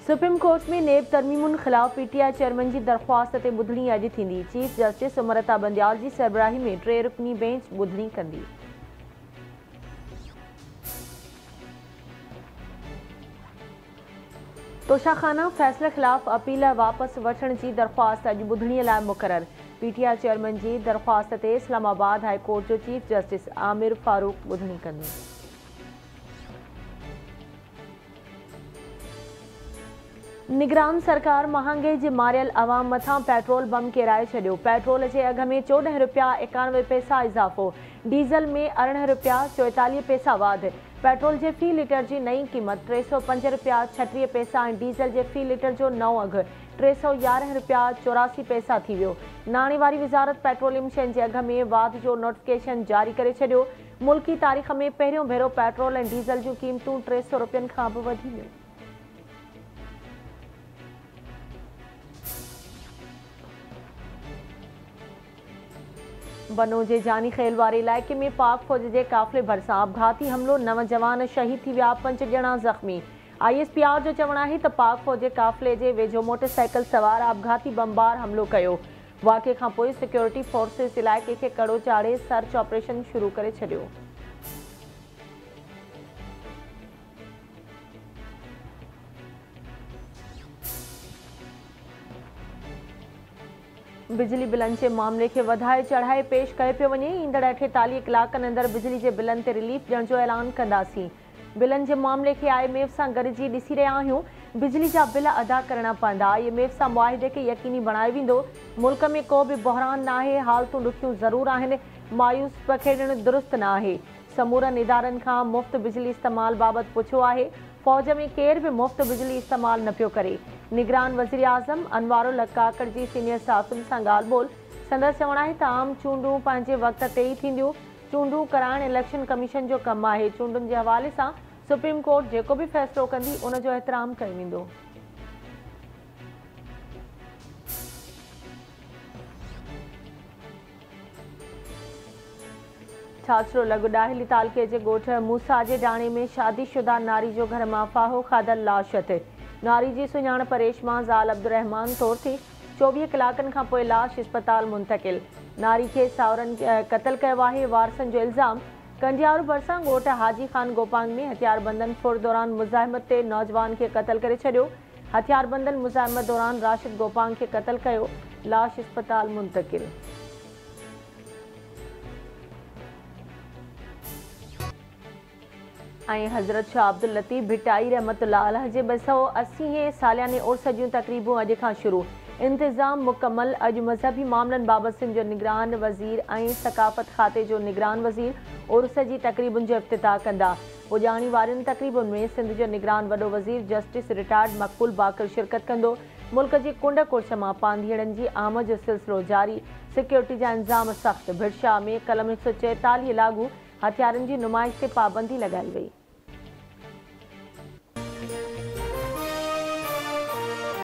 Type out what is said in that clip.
Supreme court में नेब तरमीमुनि ख़िलाफ़ पीटीआई चेयरमैन की दरख़्वास्त ते ॿुधणी अॼु थींदी। चीफ जस्टिस अमृता बंदयाल की सरबराही में 3 रुकनी बेंच ॿुधणी कंदी। तोशाखाना फ़ैसिले ख़िलाफ़ अपील वापस वठण की दरख़्वास्त अॼु ॿुधणीअ लाइ मुक़रर। पीटीआई चेयरमैन की दरख़्वास्त ते इस्लामाबाद हाई कोर्ट जो चीफ जस्टिस आमिर फारूक ॿुधणी कंदो। निगरान सरकार महांगाई जे मारियल अवाम मथां पेट्रोल बम किराए छॾियो। पेट्रोल के अघ में 14 रुपया 91 पैसा इजाफ़ो, डीज़ल में 18 रुपया 44 पैसा वाध। पेट्रोल के फ़ी लीटर की नई क़ीमत 305 रुपया 36 पैसा ऐं डीज़ल के फ़ी लीटर जो नओं अघ 311 रुपया 84 पैसा थी वियो। नाणे वारी वज़ारत पेट्रोलियम शयुनि के अघ में वाध जो नोटिफिकेशन जारी करे छॾियो। मुल्की तारीख़ में पहिरियों भेरो पेट्रोल ऐं डीज़ल जूं क़ीमतूं 300 रुपयनि खां बि वधी वियूं। बनो के जानी खेल वारे इलाके में पाक फौज के काफ़िले भरसा आपघाती हमलो, 9 जवान शहीद थी विया, 5 ॼणा ज़ख़्मी। ISPR जो चवण है तो पाक फौज के काफ़िले के वेझो मोटरसाइकिल सवार आपघाती बमबार हमलो कयो। वाक़े खां पोइ सिक्योरिटी फोर्सेस इलाके के कड़ो चाढ़े सर्च ऑपरेशन शुरू करे छॾियो। बिजली बिलन के मामले के वधाए चढ़ाए पेश करे पियो वञे। ईंदड़ 48 कलाकनि अंदर बिजली के बिलन ते रिलीफ ॾियण जो ऐलान कंदासीं। बिलन के मामले के IMF सां गॾिजी ॾिसी रहिया आहियूं। बिजली जा बिल अदा करणा पवंदा। IMF सां मुआहिदे के यकीनी बणाए वेंदो। मुल्क में को भी बहरान न आहे, हालतूं ॾुखियूं ज़रूर आहिनि, मायूस पखेड़ण दुरुस्त न आहे। समूरनि इदारनि खां मुफ़्त बिजली इस्तेमाल बाबति पुछियो आहे। फौज में केर भी मुफ़्त बिजली इस्तेमाल न पियो करे। निगरान वज़ीर आज़म अनवारुल हक़ काकड़ जी सीनियर साफ़िन सां ॻाल्हि ॿोल। संदसि चवण आहे त आम चूंडूं पंहिंजे वक़्त ते ई थींदियूं। चूंडूं कराइण इलेक्शन कमीशन जो कमु आहे। चूंडुनि जे हवाले सां सुप्रीम कोर्ट जेको भी फ़ैसिलो कंदी उन जो एहतराम कयो वेंदो। छाछरो लॻ ॾाहिली तालके जे ॻोठ मूसा जे डाणे में शादीशुदा नारी जो घर मां फाहो खाधल लाश अथे। नारी जी सुञाणप रेशमा ज़ाल अब्दुर्रहमान तौर थी। 24 कलाकनि खां पोइ लाश अस्पताल मुंतकिल। नारी के सावरनि क़त्ल कयो आहे। वारसनि जो इल्ज़ाम कंडियारू भरिसां ॻोठ हाजी खान गोपांग में हथियारबंदनि फुर दौरान मुज़ाहिमत ते नौजवान के क़त्ल करे छॾियो। हथियारबंदनि मुज़ाहिमत दौरान राशिद गोपांग के क़त्ल कयो। लाश अस्पताल मुंतकिल। हज़रत शाह अब्दुल लतीफ़ भिटाई रहमतुल्लाह अलैह जे 280 सालियाने उर्स जूं तक़रीबूं अॼु खां शुरू। इंतज़ाम मुकम्मल। अॼु मज़हबी मामलनि बाबति सिंध जो निगरान वज़ीर ऐं सक़ाफ़त खाते जो निगरान वज़ीर उर्स जी तक़रीबुनि जो इफ़्तिताह कंदा। पुॼाणी वारनि तक़रीबुनि में सिंध जो निगरान वॾो वज़ीर जस्टिस रिटायर्ड मक़बूल बाक़िर शिरकत कंदो। मुल्क जी कुंड कुर्छ मां पांधीअड़नि जी आमद जो सिलसिलो जारी। सिक्योरिटी जा इंतज़ाम सख़्त। भिड़शाह में कलम 144 लागू। हथियारनि जी नुमाइश ते पाबंदी लॻाई वई।